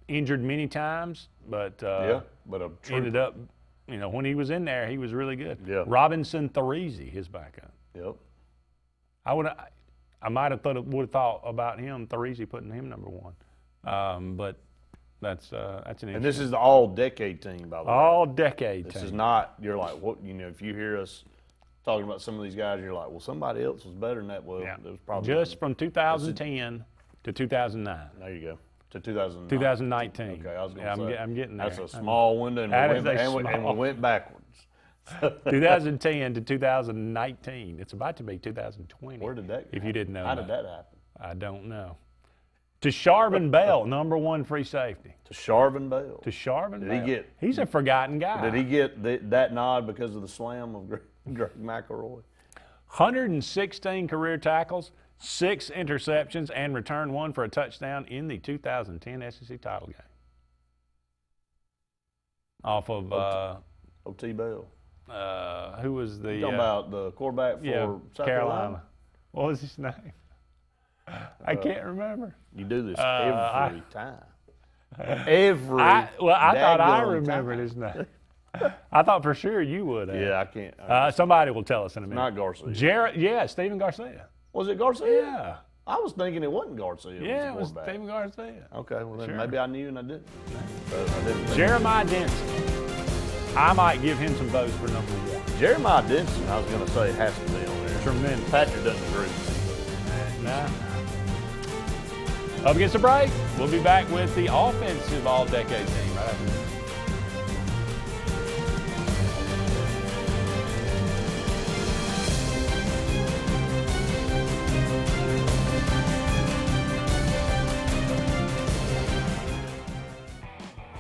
Injured many times, but ended up, when he was in there, he was really good. Yeah. Robinson Therese, his backup. Yep. I might have would have thought about him, Therese, putting him number 1. But that's an interesting. And this is the all-decade team, by the way. All-decade team. This is not. You're like, what? If you hear us talking about some of these guys, you're like, well, somebody else was better than that. Well, it was probably just from 2010 to 2009. There you go. To 2019. 2019. Okay, I was going to say. I'm getting there. That's a small window, and we went backwards. 2010 to 2019. It's about to be 2020. Where did that? If you didn't know. How did that happen? I don't know. To Sharvin Bell, number 1 free safety. To Sharvin Bell. To Sharvin Bell. Did he get? He's a forgotten guy. Did he get that nod because of the slam of Greg McElroy? 116 career tackles, 6 interceptions, and returned 1 for a touchdown in the 2010 SEC title game. Off of O.T. Bell. Who was the? You talking about the quarterback for South Carolina? What was his name? I can't remember. You do this every time. I thought I remembered his name. I thought for sure you would have. Yeah, I can't. Somebody will tell us in a minute. Not Garcia. Stephen Garcia. Was it Garcia? Yeah. I was thinking it wasn't Garcia. Yeah, it was Stephen Garcia. Okay, well then Sure. maybe I knew and I didn't. I didn't Jeremiah Denson. I might give him some votes for number 1. Jeremiah Denson, I was going to say, has to be on there. Tremendous. Patrick doesn't agree. Nah. Up against the break. We'll be back with the offensive all-decade team right after this.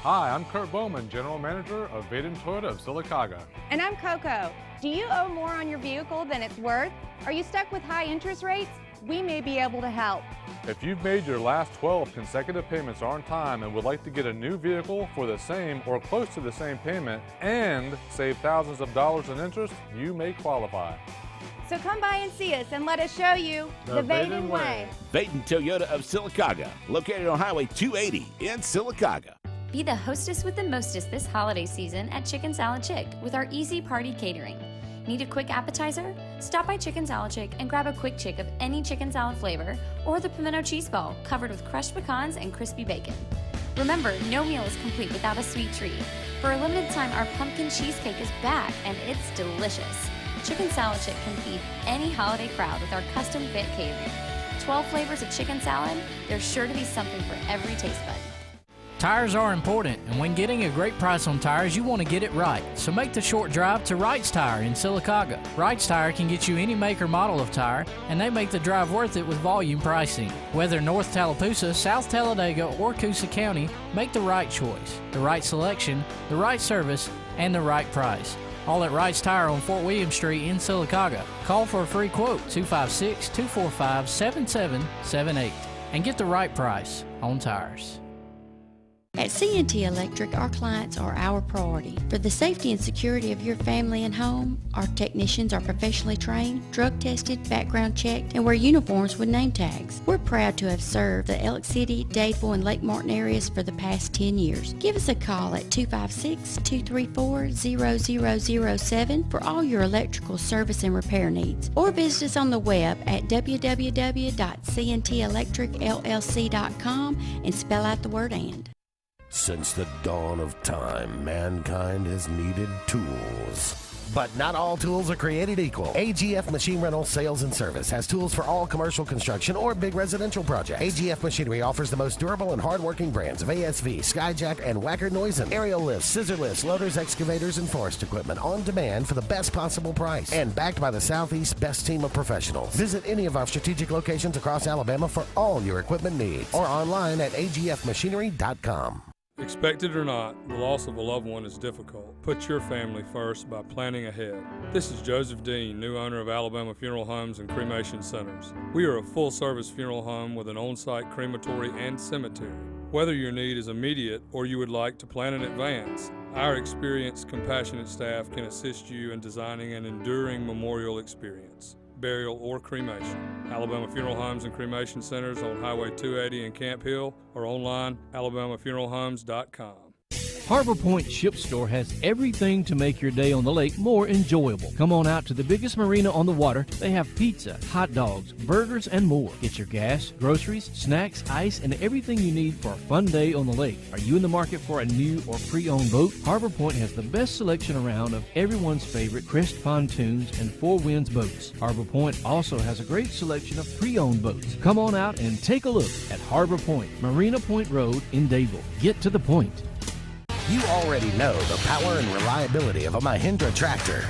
Hi, I'm Kurt Bowman, General Manager of Vaden Toyota of Sylacauga. And I'm Coco. Do you owe more on your vehicle than it's worth? Are you stuck with high interest rates? We may be able to help. If you've made your last 12 consecutive payments on time and would like to get a new vehicle for the same or close to the same payment and save thousands of dollars in interest, you may qualify. So come by and see us and let us show you the Vaden way. Vaden Toyota of Sylacauga, located on Highway 280 in Sylacauga. Be the hostess with the mostest this holiday season at Chicken Salad Chick with our easy party catering. Need a quick appetizer? Stop by Chicken Salad Chick and grab a quick chick of any chicken salad flavor or the pimento cheese ball covered with crushed pecans and crispy bacon. Remember, no meal is complete without a sweet treat. For a limited time, our pumpkin cheesecake is back and it's delicious. Chicken Salad Chick can feed any holiday crowd with our custom fit catering. 12 flavors of chicken salad, there's sure to be something for every taste bud. Tires are important, and when getting a great price on tires, you want to get it right. So make the short drive to Wright's Tire in Sylacauga. Wright's Tire can get you any make or model of tire, and they make the drive worth it with volume pricing. Whether North Tallapoosa, South Talladega, or Coosa County, make the right choice, the right selection, the right service, and the right price. All at Wright's Tire on Fort William Street in Sylacauga. Call for a free quote, 256-245-7778, and get the right price on tires. At C&T Electric, our clients are our priority. For the safety and security of your family and home, our technicians are professionally trained, drug tested, background checked, and wear uniforms with name tags. We're proud to have served the Elk City, Dadeville, and Lake Martin areas for the past 10 years. Give us a call at 256-234-0007 for all your electrical service and repair needs, or visit us on the web at www.cntelectricllc.com and spell out the word "and." Since the dawn of time, mankind has needed tools. But not all tools are created equal. AGF Machine Rental Sales and Service has tools for all commercial construction or big residential projects. AGF Machinery offers the most durable and hardworking brands of ASV, Skyjack, and Wacker Neuson. Aerial lifts, scissor lifts, loaders, excavators, and forest equipment on demand for the best possible price. And backed by the Southeast's best team of professionals. Visit any of our strategic locations across Alabama for all your equipment needs. Or online at agfmachinery.com. Expect it or not, the loss of a loved one is difficult. Put your family first by planning ahead. This is Joseph Dean, new owner of Alabama Funeral Homes and Cremation Centers. We are a full-service funeral home with an on-site crematory and cemetery. Whether your need is immediate or you would like to plan in advance, our experienced, compassionate staff can assist you in designing an enduring memorial experience, burial, or cremation. Alabama Funeral Homes and Cremation Centers on Highway 280 in Camp Hill or online, alabamafuneralhomes.com. Harbor Point Ship Store has everything to make your day on the lake more enjoyable. Come on out to the biggest marina on the water. They have pizza, hot dogs, burgers, and more. Get your gas, groceries, snacks, ice, and everything you need for a fun day on the lake. Are you in the market for a new or pre-owned boat? Harbor Point has the best selection around of everyone's favorite Crest pontoons and Four Winds boats. Harbor Point also has a great selection of pre-owned boats. Come on out and take a look at Harbor Point, Marina Point Road in Dadeville. Get to the point. You already know the power and reliability of a Mahindra tractor.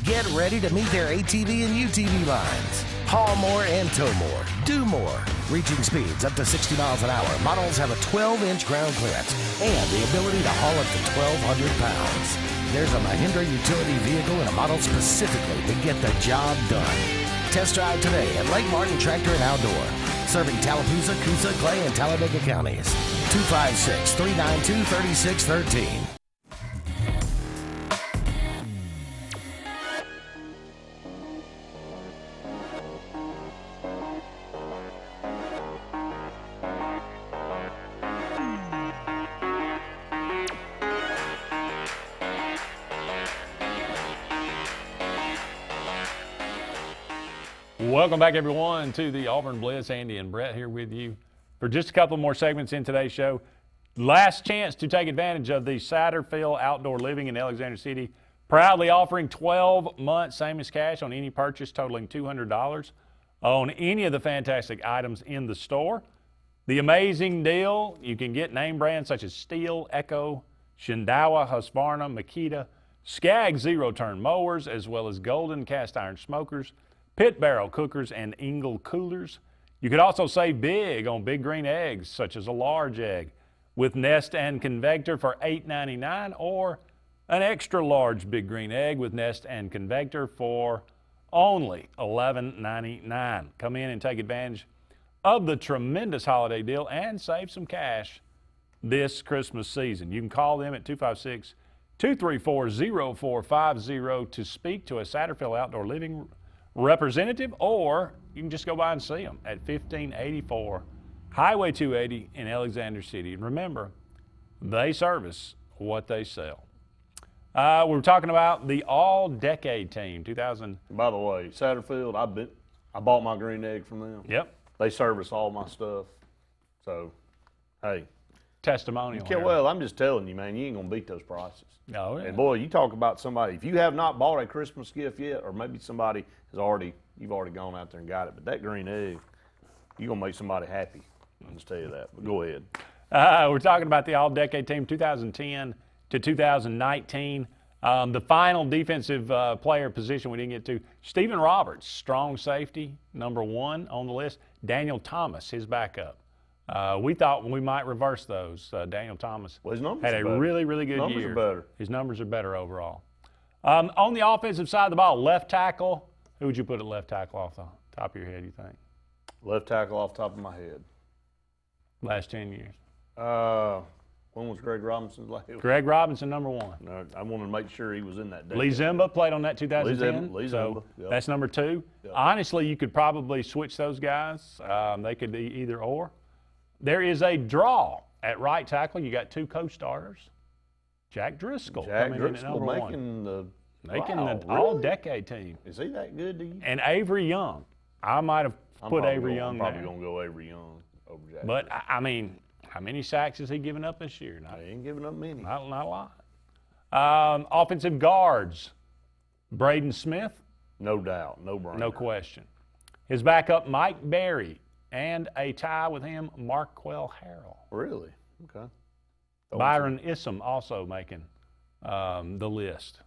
Get ready to meet their ATV and UTV lines. Haul more and tow more. Do more. Reaching speeds up to 60 miles an hour. Models have a 12-inch ground clearance and the ability to haul up to 1,200 pounds. There's a Mahindra utility vehicle and a model specifically to get the job done. Test drive today at Lake Martin Tractor and Outdoor. Serving Tallapoosa, Coosa, Clay, and Talladega counties. 256-392-3613. Welcome back, everyone, to the Auburn Blitz. Andy and Brett here with you for just a couple more segments in today's show. Last chance to take advantage of the Satterfield Outdoor Living in Alexander City, proudly offering 12 months same as cash on any purchase totaling $200 on any of the fantastic items in the store. The amazing deal, you can get name brands such as Steel, Echo, Shindawa, Husqvarna, Makita, Skag zero-turn mowers, as well as Golden cast iron smokers, Pit barrel cookers, and Engel coolers. You could also save big on big green eggs, such as a large egg with nest and convector for $8.99, or an extra large big green egg with nest and convector for only $11.99. Come in and take advantage of the tremendous holiday deal and save some cash this Christmas season. You can call them at 256-234-0450 to speak to a Satterfield Outdoor Living representative, or you can just go by and see them at 1584 Highway 280 in Alexander City. And remember, they service what they sell. We're talking about the all-decade team, 2000. By the way, Satterfield, I bought my green egg from them. Yep. They service all my stuff. So, hey. Testimonial. Well, I'm just telling you, man, you ain't going to beat those prices. No. Yeah. And boy, you talk about somebody, if you have not bought a Christmas gift yet, or maybe somebody has you've already gone out there and got it, but that green egg, you're going to make somebody happy. I'll just tell you that. But go ahead. We're talking about the all-decade team, 2010 to 2019. The final defensive player position we didn't get to, Stephen Roberts, strong safety, number 1 on the list. Daniel Thomas, his backup. We thought we might reverse those. Daniel Thomas his numbers had a better. really, really good Numbers year. are better. His numbers are better overall. On the offensive side of the ball, left tackle, who would you put at left tackle off the top of your head, you think? Left tackle off the top of my head. Last 10 years. When was Greg Robinson's last? Greg Robinson, number 1. No, I wanted to make sure he was in that decade. Lee Zimba played on that 2010. Lee so Zimba, yep. That's number 2. Yep. Honestly, you could probably switch those guys. They could be either or. There is a draw at right tackle. You got 2 co-starters. Jack Driscoll coming in at number 1. Making the all-decade team. Is he that good to you? And Avery Young. I might have put Avery Young there. I'm probably going to go Avery Young over Jack. But, I mean, how many sacks has he given up this year? He ain't giving up many. Not a lot. Offensive guards, Braden Smith. No doubt, no brainer. No question. His backup, Mike Berry, and a tie with him, Marquell Harrell. Really? Okay. Byron Issam also making the list.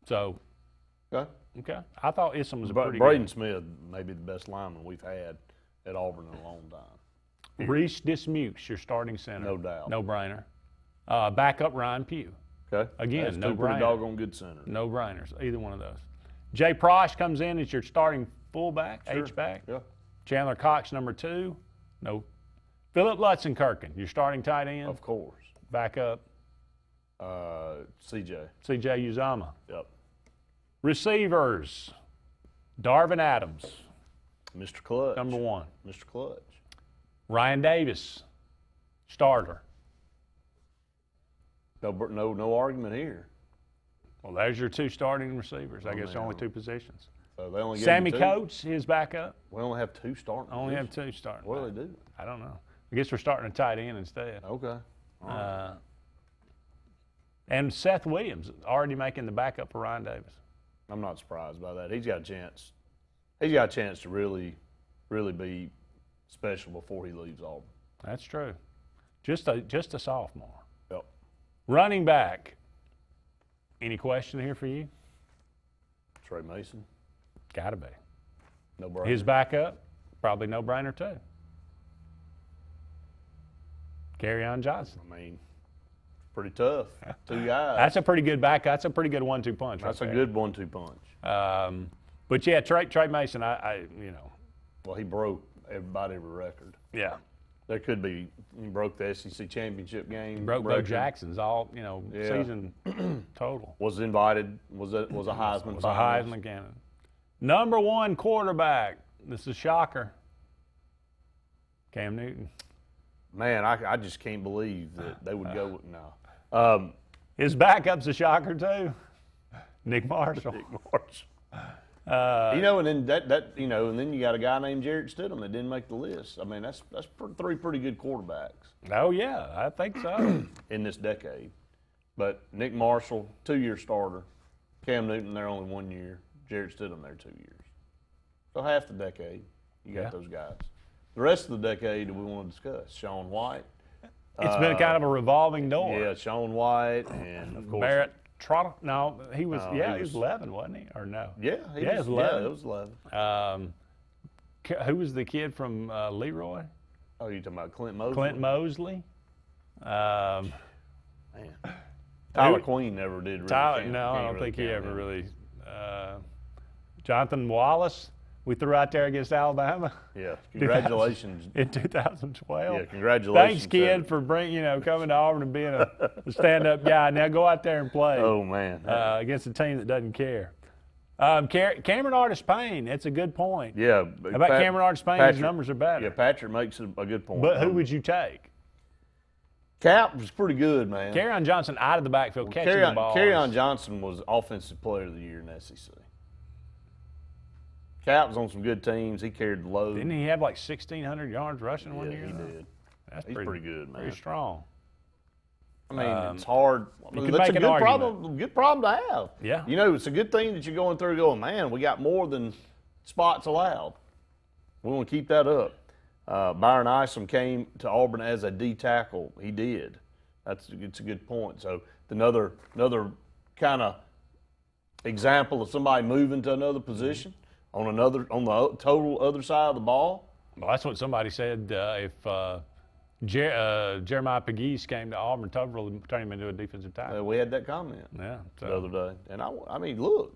So, okay. I thought Issam was a pretty Braden good. Smith may be the best lineman we've had at Auburn in a long time. Reese Dismukes, your starting center. No doubt. No brainer. Backup, Ryan Pugh. Okay. Again, That's no two pretty brainer. doggone good centers. No brainers, either one of those. Jay Prosh comes in as your starting fullback, Sure. H-back. Yeah. Chandler Cox, number 2. No. Philip Lutzenkirchen, your starting tight end. Of course. Backup. CJ Uzama. Yep. Receivers, Darvin Adams. Mr. Clutch. Number 1. Mr. Clutch. Ryan Davis, starter. No argument here. Well, there's your 2 starting receivers. I guess only 2 positions. So they only Sammy gave him 2? Coates, his backup. We only have 2 starting. Only have 2 starting. What do they do? I don't know. I guess we're starting a tight end instead. Okay. And Seth Williams already making the backup for Ryan Davis. I'm not surprised by that. He's got a chance. He's got a chance to really be special before he leaves Auburn. That's true. Just a sophomore. Yep. Running back. Any question here for you? Trey Mason. Got to be. No brainer. His backup, probably no brainer too. Kerryon Johnson. I mean, pretty tough. 2 guys. That's a pretty good back. That's a pretty good 1-2 punch. That's right a there. good 1-2 punch. But yeah, Trey Mason. Well, he broke every record. Yeah. There could be. He broke the SEC championship game. Broke Bo record. Jackson's season total. Was invited. Was a Heisman. Was a Heisman candidate. Number 1 quarterback. This is a shocker. Cam Newton. Man, I just can't believe that they would go with His backup's a shocker too. Nick Marshall. Nick Marshall. You know, and then that you know, and then you got a guy named Jarrett Stidham that didn't make the list. I mean, that's three pretty good quarterbacks. Oh yeah, I think so. In this decade, but Nick Marshall, 2-year starter, Cam Newton there only 1 year, Jarrett Stidham there 2 years. So half the decade, you got those guys. The rest of the decade we want to discuss. Shaun White. It's been kind of a revolving door. Yeah, Shaun White and of course Barrett Trotter. No, he was. He was 11, wasn't he? Or no? Yeah, he was 11. Yeah, it was 11. Who was the kid from Leroy? Oh, you talking about Clint Mosley? Clint Mosley. Man. Tyler Queen never did really. I don't think he ever really. Jonathan Wallace, we threw out there against Alabama. Yeah, congratulations. In 2012. Yeah, congratulations. Thanks, kid, for coming to Auburn and being a stand-up guy. Now go out there and play. Oh, man. Against a team that doesn't care. Cameron Artis-Payne, that's a good point. Yeah. How about Cameron Artis-Payne? His numbers are better. Yeah, Patrick makes a good point. But who would you take? Cap was pretty good, man. Kerryon Johnson out of the backfield, catching the ball. Kerryon Johnson was Offensive Player of the Year in the SEC. Cap was on some good teams. He carried the load. Didn't he have like 1,600 yards rushing one year? Yeah, he did. He's pretty good, man. Pretty strong. I mean, it's hard. You could That's make a an good argument. good problem to have. Yeah. You know, it's a good thing that you're going through going, man, we got more than spots allowed. We want to keep that up. Byron Isom came to Auburn as a D tackle. He did. It's a good point. So another kind of example of somebody moving to another position on the total other side of the ball. Well, that's what somebody said. If Jeremiah Pegues came to Auburn, Tuberville would turn him into a defensive tackle. We had that comment the other day. And I mean, look,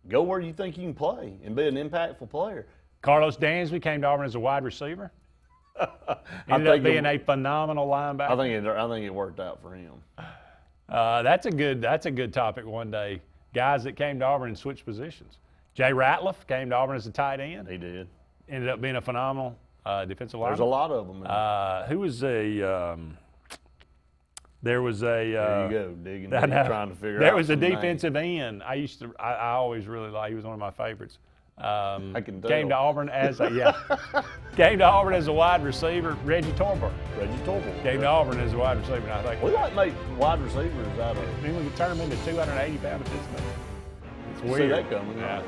go where you think you can play and be an impactful player. Carlos Dansby came to Auburn as a wide receiver. Ended up being a phenomenal linebacker. I think it worked out for him. That's a good topic one day. Guys that came to Auburn and switched positions. Jay Ratliff came to Auburn as a tight end. He did. Ended up being a phenomenal defensive lineman. There's a lot of them. Who was there was a. There you go, digging, trying to figure out. There was a defensive end. I always really liked. He was one of my favorites. I can tell. Came to Auburn as came to Auburn as a wide receiver. Reggie Torberg. Came to Auburn as a wide receiver. And I think we like make wide receivers out of. Then we could turn them into 280-pound defensemen. It's weird. See that coming. Yeah.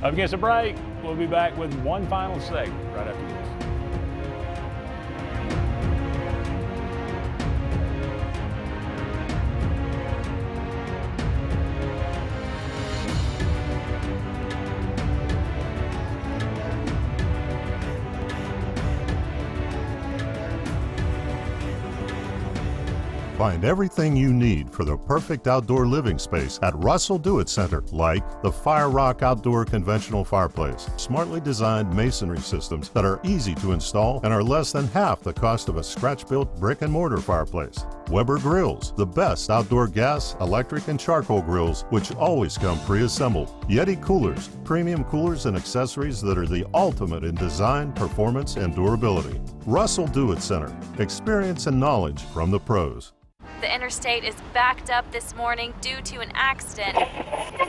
Up against a break. We'll be back with one final segment right after this. Find everything you need for the perfect outdoor living space at Russell Do-It Center, like the Fire Rock Outdoor Conventional Fireplace, smartly designed masonry systems that are easy to install and are less than half the cost of a scratch-built brick and mortar fireplace. Weber Grills, the best outdoor gas, electric, and charcoal grills, which always come pre-assembled. Yeti Coolers, premium coolers and accessories that are the ultimate in design, performance, and durability. Russell Do-It Center, experience and knowledge from the pros. The interstate is backed up this morning due to an accident.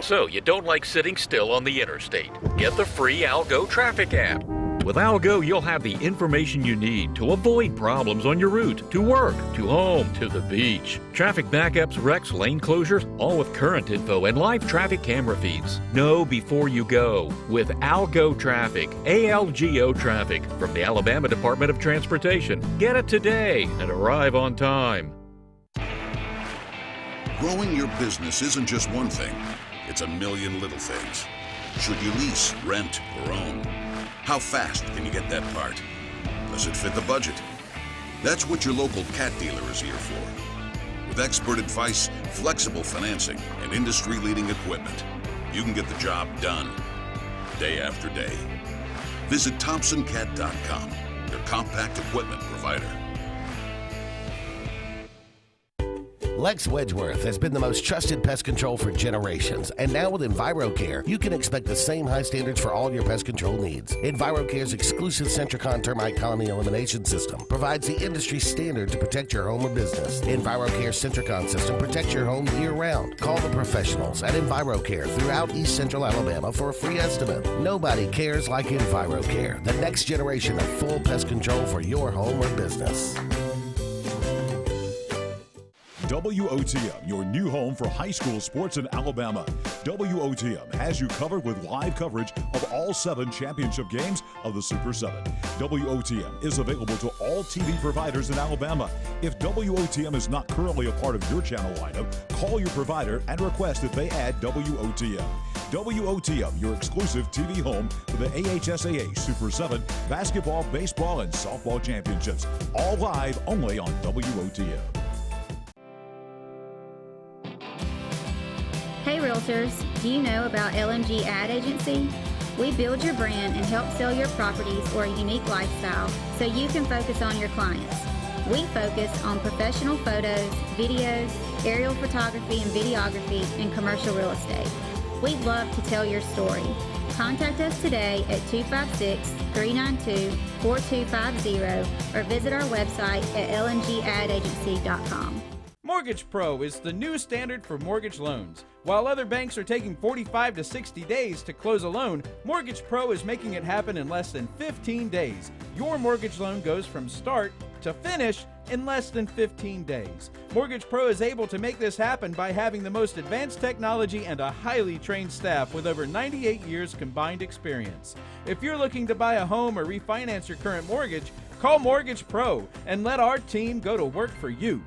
So you don't like sitting still on the interstate? Get the free Algo traffic app. With Algo, you'll have the information you need to avoid problems on your route, to work, to home, to the beach. Traffic backups, wrecks, lane closures, all with current info and live traffic camera feeds. Know before you go with Algo Traffic, ALGO Traffic from the Alabama Department of Transportation. Get it today and arrive on time. Growing your business isn't just one thing, it's a million little things. Should you lease, rent, or own? How fast can you get that part? Does it fit the budget? That's what your local Cat dealer is here for. With expert advice, flexible financing, and industry-leading equipment, you can get the job done, day after day. Visit ThompsonCat.com, your compact equipment provider. Lex Wedgeworth has been the most trusted pest control for generations, and now with EnviroCare, you can expect the same high standards for all your pest control needs. EnviroCare's exclusive Centricon termite colony elimination system provides the industry standard to protect your home or business. EnviroCare's Centricon system protects your home year-round. Call the professionals at EnviroCare throughout East Central Alabama for a free estimate. Nobody cares like EnviroCare, the next generation of full pest control for your home or business. WOTM, your new home for high school sports in Alabama. WOTM has you covered with live coverage of all 7 championship games of the Super 7. WOTM is available to all TV providers in Alabama. If WOTM is not currently a part of your channel lineup, call your provider and request that they add WOTM. WOTM, your exclusive TV home for the AHSAA Super 7 basketball, baseball, and softball championships. All live only on WOTM. Hey Realtors, do you know about LMG Ad Agency? We build your brand and help sell your properties or a unique lifestyle so you can focus on your clients. We focus on professional photos, videos, aerial photography and videography, and commercial real estate. We'd love to tell your story. Contact us today at 256-392-4250 or visit our website at lmgadagency.com. Mortgage Pro is the new standard for mortgage loans. While other banks are taking 45 to 60 days to close a loan, Mortgage Pro is making it happen in less than 15 days. Your mortgage loan goes from start to finish in less than 15 days. Mortgage Pro is able to make this happen by having the most advanced technology and a highly trained staff with over 98 years combined experience. If you're looking to buy a home or refinance your current mortgage, call Mortgage Pro and let our team go to work for you.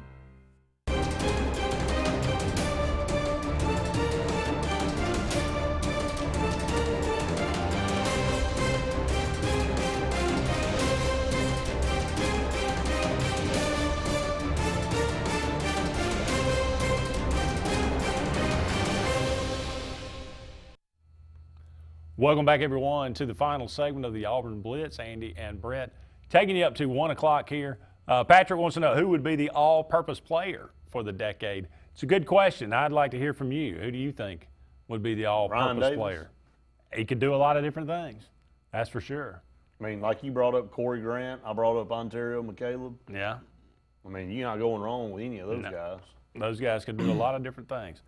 Welcome back, everyone, to the final segment of the Auburn Blitz. Andy and Brett taking you up to 1 o'clock here. Patrick wants to know who would be the all-purpose player for the decade. It's a good question. I'd like to hear from you. Who do you think would be the all-purpose player? He could do a lot of different things. That's for sure. I mean, like you brought up Corey Grant, I brought up Ontario McCaleb. Yeah. I mean, you're not going wrong with any of those guys. Those guys could do a lot of different things.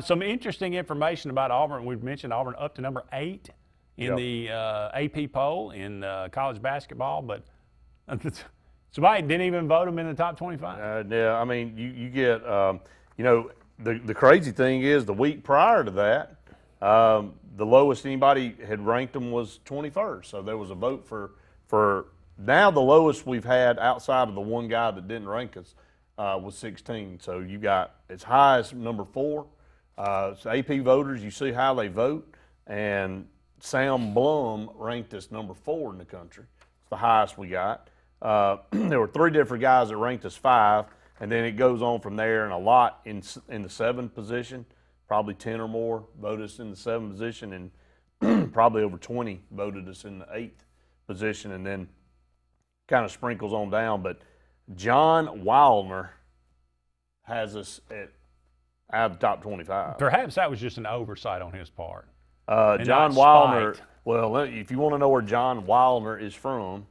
Some interesting information about Auburn. We've mentioned Auburn up to number 8 in the AP poll in college basketball, but somebody didn't even vote them in the top 25. Yeah, I mean, you get, the crazy thing is the week prior to that, the lowest anybody had ranked them was 21st. So there was a vote for now the lowest we've had outside of the one guy that didn't rank us was 16. So you got as high as number 4. So AP voters, you see how they vote, and Sam Blum ranked us number 4 in the country. It's the highest we got. There were 3 different guys that ranked us 5, and then it goes on from there, and a lot in the 7th position, probably 10 or more voted us in the 7th position, and probably over 20 voted us in the 8th position, and then kind of sprinkles on down. But John Wildner has us out of the top 25. Perhaps that was just an oversight on his part. John Wildner, well, if you want to know where John Wildner is from,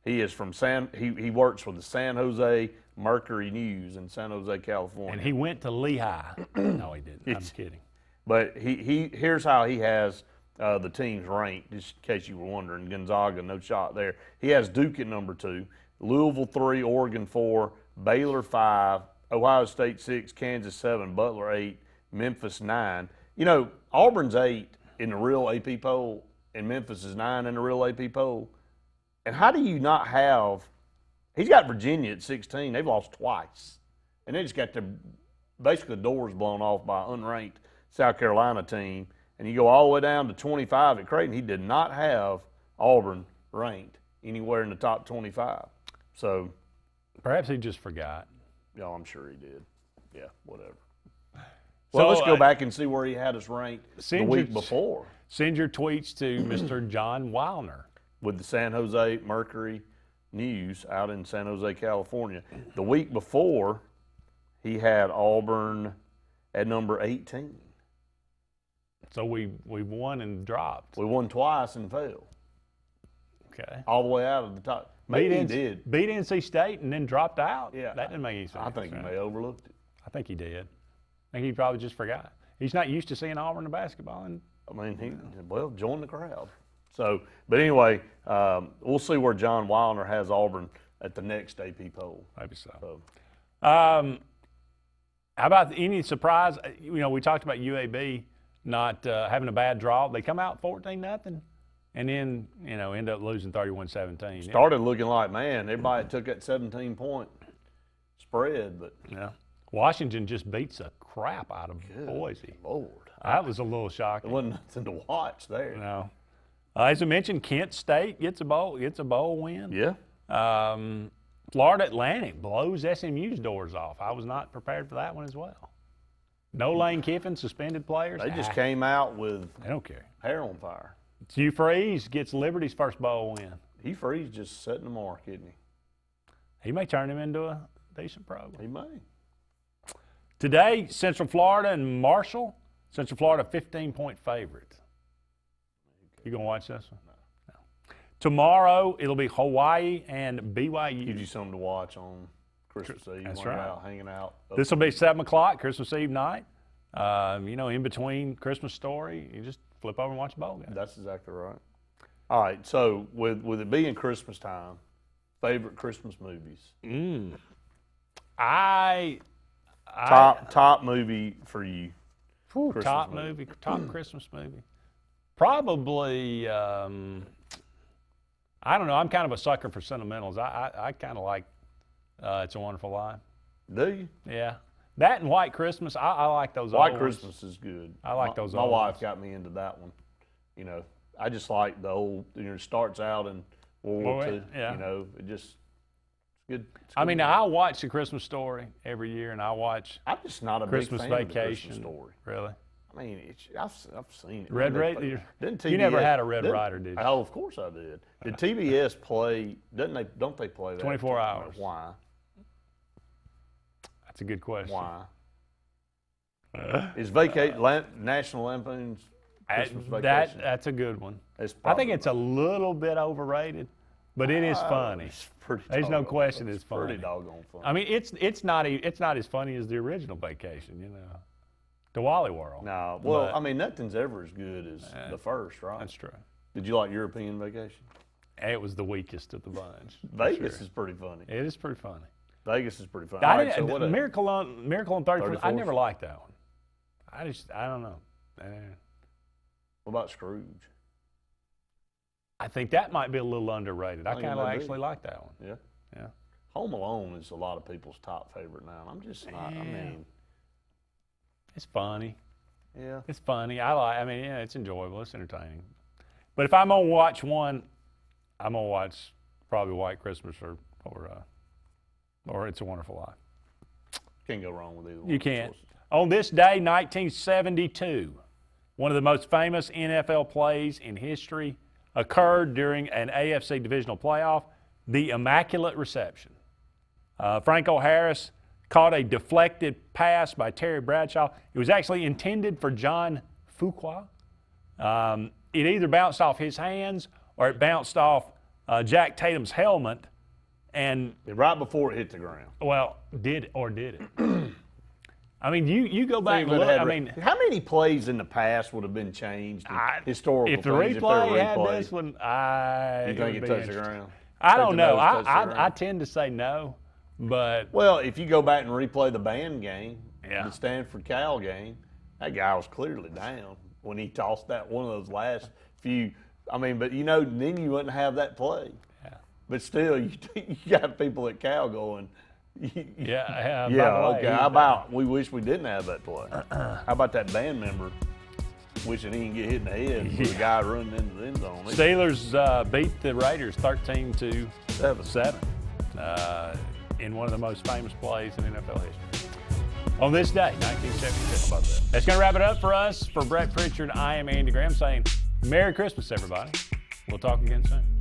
he is from he works for the San Jose Mercury News in San Jose, California. And he went to Lehigh. No, he didn't. I'm kidding. But here's how he has the teams ranked, just in case you were wondering. Gonzaga, no shot there. He has Duke at number 2, Louisville 3, Oregon 4, Baylor 5, Ohio State 6, Kansas 7, Butler 8, Memphis 9. You know, Auburn's 8 in the real AP poll, and Memphis is 9 in the real AP poll. And how do you not have – he's got Virginia at 16. They've lost twice. And they just got basically the doors blown off by an unranked South Carolina team. And you go all the way down to 25 at Creighton. He did not have Auburn ranked anywhere in the top 25. So perhaps he just forgot. Yeah, I'm sure he did. Yeah, whatever. Well, So, let's go back and see where he had us ranked the week your- before Send your tweets to Mr. John Wildner. with the San Jose Mercury News out in San Jose, California. The week before, He had Auburn at number 18. So we won and dropped. We won twice and fell. Okay. All the way out of the top. Maybe he did. Beat NC State and then dropped out. Yeah. That didn't make any sense. I think he may have overlooked it. I think he did. I think he probably just forgot. He's not used to seeing Auburn in basketball. And join the crowd. So, but anyway, we'll see where John Wilder has Auburn at the next AP poll. Maybe so. How about any surprise? We talked about UAB not having a bad draw. They come out 14-0, and then end up losing 31-17. Started looking like, man, everybody took that 17-point spread, but Washington just beats the crap out of Boise. Lord, that was a little shocking. There wasn't nothing to watch there. No. As I mentioned, Kent State gets a bowl win. Yeah. Florida Atlantic blows SMU's doors off. I was not prepared for that one as well. No Lane Kiffin, suspended players. They just came out with they don't care. Hair on fire. Hugh Freeze gets Liberty's first bowl win. Hugh Freeze just setting the mark, isn't he? He may turn him into a decent program. He may. Today, Central Florida and Marshall. Central Florida 15-point favorite. You gonna watch this one? No. Tomorrow it'll be Hawaii and BYU. Gives you something to watch on Christmas Eve. That's when you're right. Out hanging out. This will be 7 o'clock Christmas Eve night. In between Christmas Story, you just flip over and watch the bowl game. That's exactly right. All right. So with it being Christmas time, favorite Christmas movies. Top movie for you. Top Christmas movie. Probably, I don't know. I'm kind of a sucker for sentimentals. I kind of like It's a Wonderful Life. Do you? Yeah. That and White Christmas, I like those old White Christmas is good. I like those my old wife ones. got me into that one. I just like the old, it starts out in World War II. Yeah. It just, it's good. I mean, I watch The Christmas Story every year, and I watch I'm just not a Christmas big fan Vacation. of the Christmas Story. Really? I mean, I've seen it. Red Raider? You never had a Red Rider, did you? Oh, of course I did. Did TBS play? Don't they play that? 24 hours. Why? That's a good question. Why? Is National Lampoon's Christmas Vacation? That's a good one. I think it's a little bit overrated, but it is funny. There's no question it's funny. Pretty doggone funny. I mean, it's not as funny as the original Vacation, the Wally World. No, well, I mean, nothing's ever as good as the first, right? That's true. Did you like European Vacation? It was the weakest of the bunch. Vegas is pretty funny. It is pretty funny. Vegas is pretty funny. Miracle on 34th. I never liked that one. I don't know. What about Scrooge? I think that might be a little underrated. I kind of actually like that one. Yeah. Yeah. Home Alone is a lot of people's top favorite now. I'm just not. I mean, it's funny. Yeah. It's funny. It's enjoyable. It's entertaining. But if I'm gonna watch one, I'm gonna watch probably White Christmas or It's a Wonderful Life. Can't go wrong with either one. You can't. On this day, 1972, one of the most famous NFL plays in history occurred during an AFC divisional playoff, the Immaculate Reception. Franco Harris caught a deflected pass by Terry Bradshaw. It was actually intended for John Fuqua. It either bounced off his hands or it bounced off Jack Tatum's helmet. And right before it hit the ground. Well, did it? I mean, you go back and look. How many plays in the past would have been changed? Historical if the things, replay had this one, you think it touched the ground? I don't know. I tend to say no, but if you go back and replay the band game, the Stanford Cal game, that guy was clearly down when he tossed that one of those last few. But then you wouldn't have that play. Yeah. But still, you got people at Cal going. Yeah. Okay. How about we wish we didn't have that play? How about that band member wishing he can get hit in the head with a guy running into the end zone? Steelers beat the Raiders 13-7 in one of the most famous plays in NFL history. On this day, 1972. That's going to wrap it up for us. For Brett Pritchard, I am Andy Graham saying Merry Christmas, everybody. We'll talk again soon.